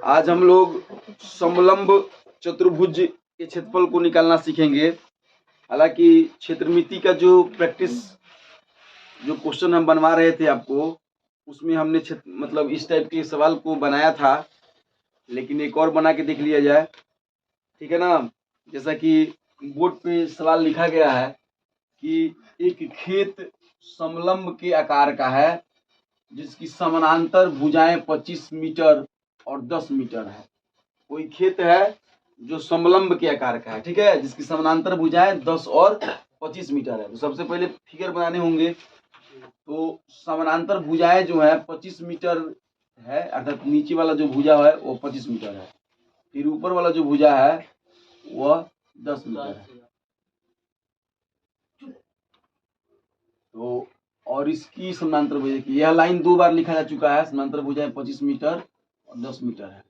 आज हम लोग समलंब चतुर्भुज के क्षेत्रफल को निकालना सीखेंगे। हालांकि क्षेत्रमिति का जो प्रैक्टिस जो क्वेश्चन हम बनवा रहे थे आपको, उसमें हमने मतलब इस टाइप के सवाल को बनाया था, लेकिन एक और बना के देख लिया जाए, ठीक है ना। जैसा कि बोर्ड पे सवाल लिखा गया है कि एक खेत समलंब के आकार का है जिसकी समानांतर भुजाएं 25 मीटर और 10 मीटर है। कोई खेत है जो समलंब के आकार का है, ठीक है, जिसकी समानांतर भुजाएं 10 और 25 मीटर है। तो सबसे पहले फिगर बनाने होंगे। तो समानांतर भुजाएं जो है 25 मीटर है, अर्थात नीचे वाला जो भुजा है वो 25 मीटर है, फिर ऊपर वाला जो भुजा है वह 10 मीटर है। तो और इसकी समानांतर भुजा की यह लाइन 2 बार लिखा जा चुका है। समानांतर भुजाएं 25 मीटर और 10 मीटर है,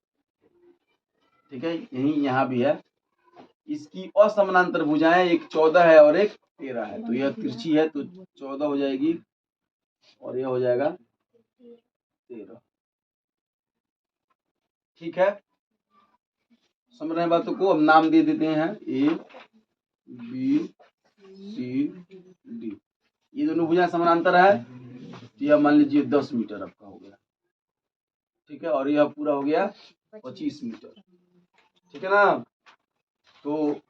ठीक है, यही यहाँ भी है। इसकी असमानांतर भुजाएं एक 14 है और एक 13 है। तो यह तिरछी है तो 14 हो जाएगी और यह हो जाएगा 13, ठीक है। समझ रहे हैं बातों को। अब नाम दे देते हैं ए बी सी डी। ये दोनों भुजाएं समानांतर है तो यह मान लीजिए 10 मीटर आपका हो गया, ठीक है, और यह पूरा हो गया 25 मीटर, ठीक है ना। तो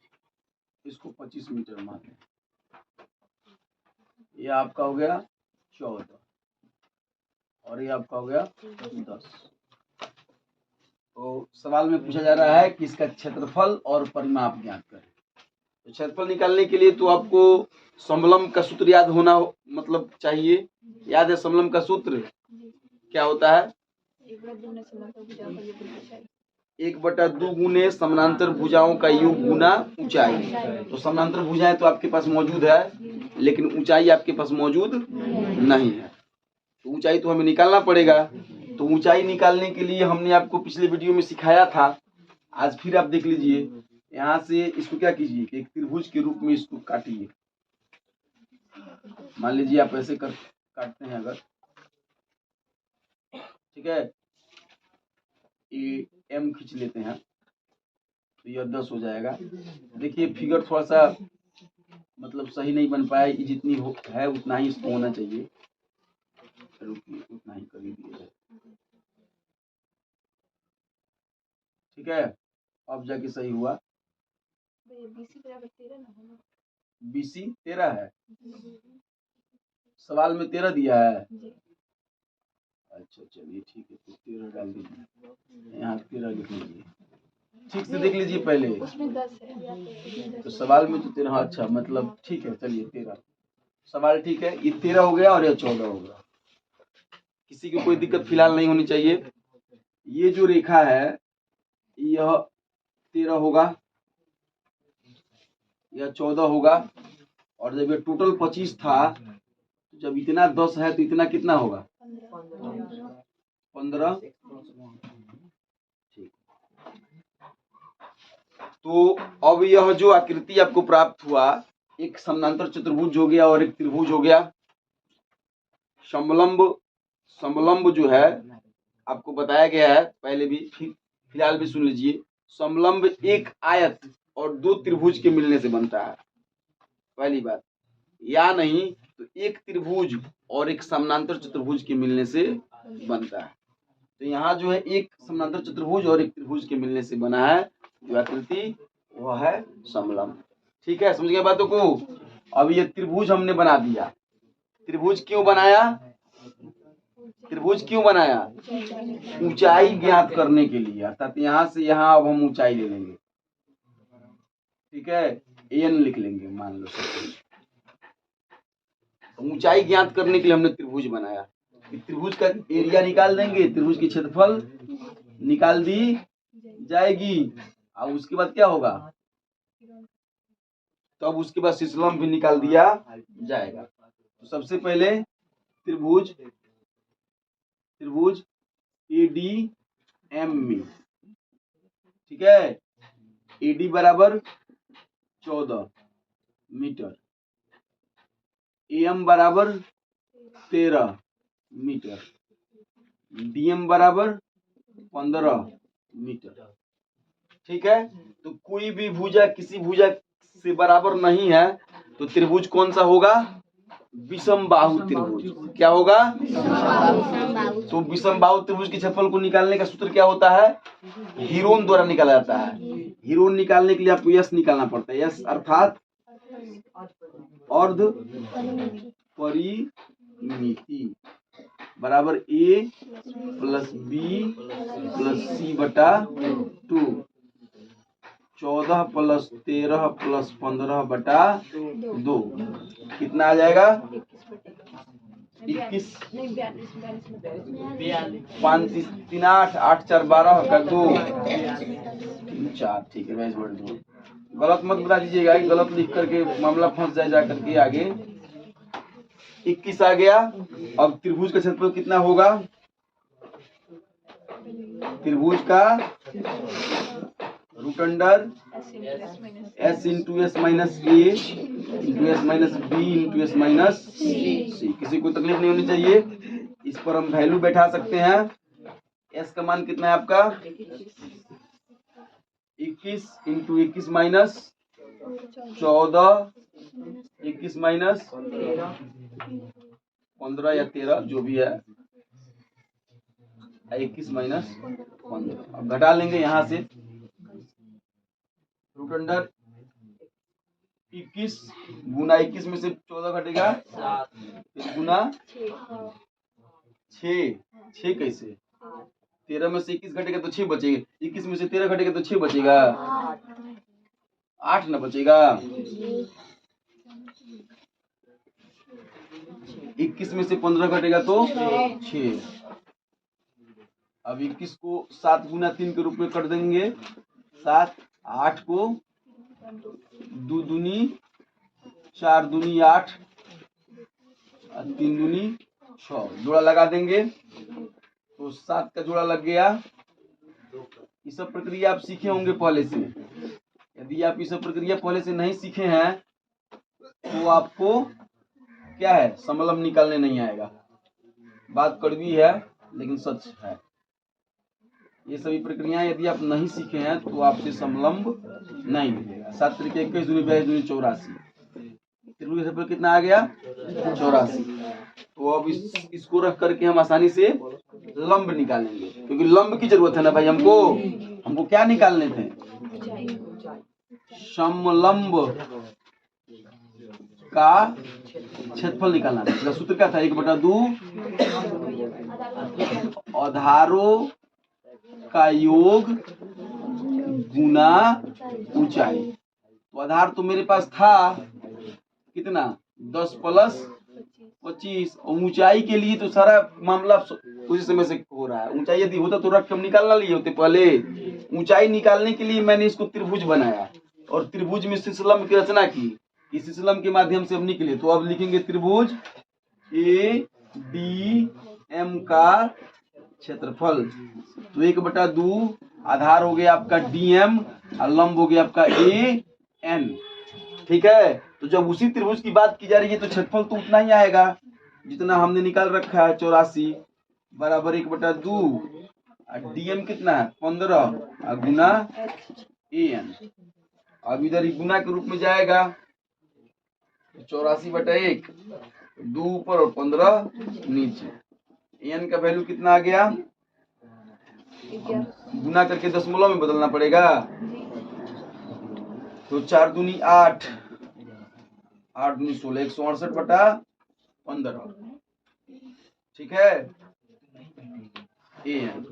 इसको 25 मीटर मान लें। ये आपका हो गया 14 और ये आपका हो गया 10। तो सवाल में पूछा जा रहा है कि इसका क्षेत्रफल और परिमाप ज्ञात करें। तो क्षेत्रफल निकालने के लिए तो आपको समलंब का सूत्र याद होना मतलब चाहिए। याद है समलंब का सूत्र क्या होता है? 1/2 गुने समानांतर भुजाओं का योग गुना ऊंचाई। तो समानांतर भुजाएं तो आपके पास मौजूद है, लेकिन ऊंचाई आपके पास मौजूद नहीं है। तो ऊंचाई तो हमें निकालना पड़ेगा। तो ऊंचाई निकालने के लिए हमने आपको पिछले वीडियो में सिखाया था, आज फिर आप देख लीजिए। यहाँ से इसको क्या कीजिए कि एक त्रिभुज के रूप में इसको काटिए। मान लीजिए आप ऐसे काटते हैं अगर, ठीक है, ये एम खींच लेते हैं तो यह 10 हो जाएगा। देखिए फिगर थोड़ा सा मतलब सही नहीं बन पाया, ये जितनी है उतना ही इसको होना चाहिए। रुकिए, उतना ही कर दीजिए, ठीक है। अब जाके सही हुआ। BC 13 है, सवाल में 13 दिया है। अच्छा चलिए ठीक है, तो 13 डाल दीजिए, यहाँ 13 लिख लीजिए, ठीक से देख लीजिए पहले। तो सवाल में तो 13, अच्छा मतलब ठीक है, चलिए 13 सवाल ठीक है। ये 13 हो गया और यह 14 हो गया। किसी को कोई दिक्कत फिलहाल नहीं होनी चाहिए। ये जो रेखा है यह 13 होगा, यह 14 होगा, और जब ये टोटल 25 था, जब इतना 10 है तो इतना कितना होगा? 15। ठीक। तो अब यह जो आकृति आपको प्राप्त हुआ, एक समानांतर चतुर्भुज हो गया और एक त्रिभुज हो गया। समलंब जो है आपको बताया गया है पहले भी, फिलहाल भी सुन लीजिए। समलंब एक आयत और 2 त्रिभुज के मिलने से बनता है, पहली बात। या नहीं तो एक त्रिभुज और एक समानांतर चतुर्भुज के मिलने से बनता है। तो यहाँ जो है एक समानांतर चतुर्भुज और एक त्रिभुज के मिलने से बना है जो आकृति, वह है समलंब। ठीक है, समझ गए बातों को। अब ये त्रिभुज हमने बना दिया। त्रिभुज क्यों बनाया? त्रिभुज क्यों बनाया? ऊंचाई ज्ञात करने के लिए, अर्थात यहाँ से यहाँ अब हम ऊंचाई ले लेंगे, ठीक है, एन लिख लेंगे मान लो। तो ऊंचाई ज्ञात करने के लिए हमने त्रिभुज बनाया। त्रिभुज का एरिया निकाल देंगे, त्रिभुज की क्षेत्रफल निकाल दी जाएगी। और उसके बाद क्या होगा? तो अब उसके बाद शीर्षलंब भी निकाल दिया जाएगा। तो सबसे पहले त्रिभुज ADM में, ठीक है, AD बराबर 14 मीटर, AM बराबर 13 मीटर, DM बराबर 15 मीटर। ठीक है, तो कोई भी भुजा किसी भुजा से बराबर नहीं है तो त्रिभुज कौन सा होगा? विषम बाहु त्रिभुज। क्या होगा? तो विषम बाहु त्रिभुज के क्षेत्रफल को निकालने का सूत्र क्या होता है? हीरोन द्वारा निकाला जाता है। हीरोन निकालने के लिए आपको यस निकालना पड़ता है। यस अर्थात अर्ध परिमिति बराबर ए प्लस बी प्लस सी बटा 2, 14 प्लस 13 प्लस 15 बटा 2 कितना आ जाएगा? 21 5 3 8 8 4 12 का 2 3 4। ठीक है, 22/2। गलत मत बता दीजिएगा, गलत लिख करके मामला फंस जाए जा करके आगे। 21 आ गया। अब त्रिभुज का क्षेत्रफल कितना होगा? त्रिभुज का root under s into S minus A into S minus B into S minus C. किसी को तकलीफ नहीं होनी चाहिए, इस पर हम वैल्यू बैठा सकते हैं। s का मान कितना है आपका? 21 इंटू 21 माइनस 14, 21 माइनस 15 या 13 जो भी है, 21 माइनस 15। अब घटा लेंगे यहाँ से, रूट अंडर 21 गुना 21 में से 14 घटेगा, गुना 6 कैसे? 13 में से 21 घटेगा तो 6 बचेगा, 21 में से 13 घटेगा तो 6 बचेगा, 8 ना बचेगा। 21 में से 15 घटेगा तो 6। अब 21 को 7 गुना 3 के रूप में कर देंगे, 7, 8 को 2 दूनी 4 दूनी 8 और 3 दूनी 6, जोड़ा लगा देंगे तो 7 का जोड़ा लग गया। ये सब प्रक्रिया आप सीखे होंगे पहले से। यदि आप ये सब प्रक्रिया पहले से नहीं सीखे हैं तो आपको क्या है, समलंब निकालने नहीं आएगा। बात कड़वी है लेकिन सच है। ये सभी प्रक्रियाएं यदि आप नहीं सीखे हैं तो आपसे समलंब नहीं मिलेगा। 7 तरीके 21 दूनी 22 दूनी 84। त्रिभुज का क्षेत्रफल कितना आ गया? 84। तो अब इसको रख करके हम आसानी से लंब निकालेंगे, क्योंकि लंब की जरूरत है ना भाई। हमको क्या निकालने थे? समलंब का क्षेत्रफल निकालना था। सूत्र क्या था? 1/2 आधारों का योग गुना ऊंचाई। तो आधार तो मेरे पास था कितना? 10 प्लस 25। और ऊंचाई के लिए तो सारा मामला उसी समय से हो रहा है। ऊंचाई यदि होता तो रख के हम निकाल ना लिए होते पहले। ऊंचाई निकालने के लिए मैंने इसको त्रिभुज बनाया और त्रिभुज में शिशलंब की रचना की। इस शिशलंब के माध्यम से अब निकले, तो अब लिखेंगे त्रिभुज ए डी एम का क्षेत्रफल। तो 1/2 आधार हो गया आपका डीएम और लंब हो गया आपका ए एन। ठीक है, तो जब उसी त्रिभुज की बात की जा रही है तो क्षेत्रफल तो उतना ही आएगा जितना हमने निकाल रखा है, 84 बराबर 1/2। डीएम कितना है? 15 गुना ए एन। अब इधर गुना के रूप में जाएगा, 84/1, 2 ऊपर और 15 नीचे। एन का वैल्यू कितना आ गया? गुना करके दशमलव में बदलना पड़ेगा। तो 4 दूनी 8, 8 दूनी 16, 168/15। ठीक है, एन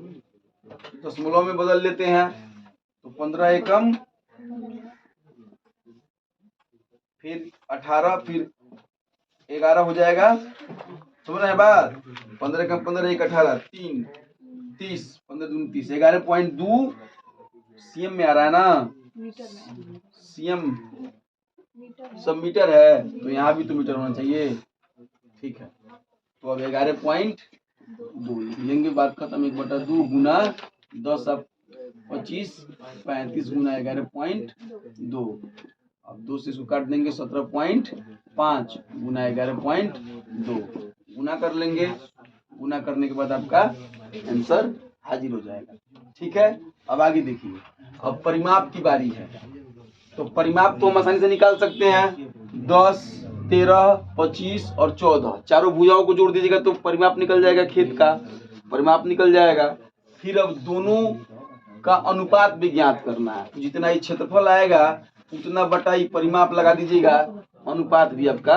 दशमलव में बदल लेते हैं तो 15 एकम, फिर 18, फिर 11 हो जाएगा। समझ रहे हैं बात? 15 एकम 15, 1 18, 3 30, 15 दूनी 30, 11.2 सीएम में आ रहा है ना। सीएम सब मीटर है तो यहाँ भी तो मीटर होना चाहिए। ठीक है, तो अब 11.2 लेंगे, बात खत्म। 1/2 गुना 10 अब 25, 35 गुना 11.2। अब 2 से इसको काट देंगे, 17.5 गुना 11.2 गुना कर लेंगे। गुना करने के बाद आपका आंसर हाजिर हो जाएगा। ठीक है। अब आगे देखिए, अब परिमाप की बारी है। तो परिमाप तो हम आसानी से निकाल सकते हैं, 10, 13, 25 और 14 चारों भुजाओं को जोड़ दीजिएगा तो परिमाप निकल जाएगा, खेत का परिमाप निकल जाएगा। फिर अब दोनों का अनुपात भी ज्ञात करना है, तो जितना ही क्षेत्रफल आएगा उतना बटा ही परिमाप लगा दीजिएगा, अनुपात भी आपका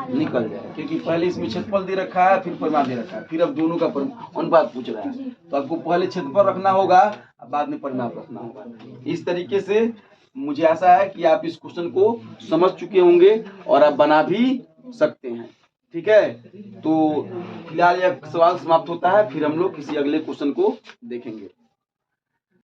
निकल जाएगा, क्योंकि पहले इसमें क्षेत्रफल दे रखा है फिर परिमाप दे रखा है, फिर अब दोनों का अनुपात पूछ रहा है, तो आपको पहले क्षेत्रफल रखना होगा बाद में परिमाप रखना होगा। इस तरीके से मुझे आशा है कि आप इस क्वेश्चन को समझ चुके होंगे और आप बना भी सकते हैं। ठीक है, तो फिलहाल यह सवाल समाप्त होता है, फिर हम लोग किसी अगले क्वेश्चन को देखेंगे।